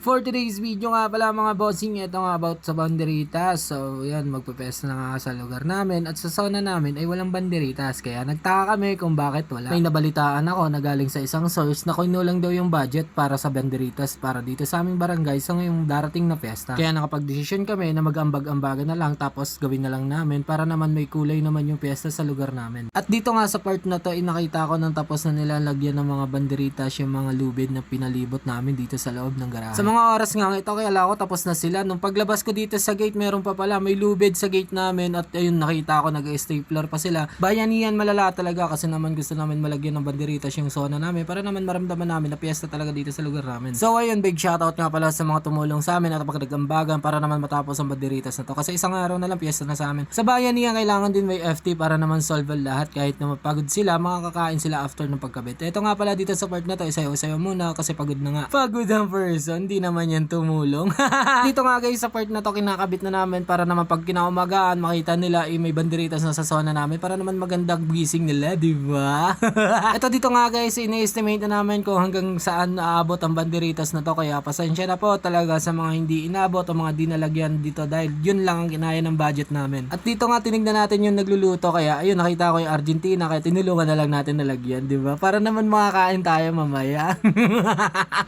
For today's video nga pala mga bossing, ito nga about sa banderitas. So yan, magpapesta na nga sa lugar namin at sa zona namin ay walang banderitas. Kaya nagtaka kami kung bakit wala. May nabalitaan ako na galing sa isang source na kinulang daw yung budget para sa banderitas para dito sa aming barangay sa ngayong darating na pesta. Kaya nakapag-desisyon kami na mag-ambag-ambagan na lang tapos gawin na lang namin para naman may kulay naman yung pesta sa lugar namin. At dito nga sa part na to, nakita ko nang tapos na nila lagyan ng mga banderitas yung mga lubid na pinalibot namin dito sa loob ng garahe. Sa mga oras nga ito, kaya ako tapos na sila. Nung paglabas ko dito sa gate, meron pa pala, may lubid sa gate namin at ayun, nakita ko nag-stapler pa sila. Bayanihan malala talaga kasi naman gusto namin malagyan ng banderitas yung zona namin para naman maramdaman namin na piyesta talaga dito sa lugar namin. So ayun, big shoutout nga pala sa mga tumulong sa amin at pagdagambagan para naman matapos ang banderitas na to. Kasi isang araw na lang piyesta na sa amin. Sa bayanihan, kailangan din may FT para naman solve ang lahat. Kahit na mapagod sila, makakakain sila after ng pagkabit. Ito nga pala dito sa part na to, isayo-sayo muna kasi pagod na nga. Pagod ang person, di naman yan tumulong. Dito nga guys sa part na to, kinakabit na namin para naman pag kinaumagaan makita nila may banderitas na sa zona namin para naman magandang gising nila, di ba? Ito dito nga guys, ini-estimate na namin kung hanggang saan aabot ang banderitas na to, kaya pasensya na po talaga sa mga hindi inabot o mga dinalagyan dito dahil yun lang ang kinaya ng budget namin. At dito nga tinignan natin yung nagluluto, kaya ayun, nakita ko yung Argentina kaya tinulungan na lang natin nalagyan, di ba? Para naman makakain tayo mamaya.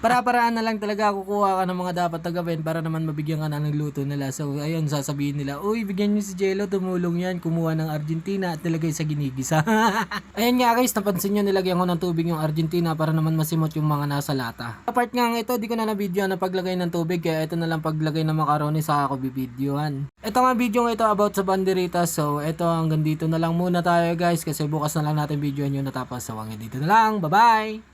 Para-paraan na lang talaga kukuha ka ng mga dapat na gawin para naman mabigyan ka na ng luto nila. So ayun, sasabihin nila, uy, bigyan niyo si Jello, tumulong yan, kumuha ng Argentina at nilagay sa ginigisa. Ayun nga guys, napansin nyo, nilagyan ko ng tubig yung Argentina para naman masimot yung mga nasa lata. Sa part nga ito, di ko na na-video na paglagay ng tubig, kaya ito na lang paglagay ng macaroni sa ako bibidyohan. Ito nga video ito about sa banderitas. So ito, hanggang dito na lang muna tayo guys kasi bukas na lang natin videohan yung natapos. So hanggang dito na lang, bye bye!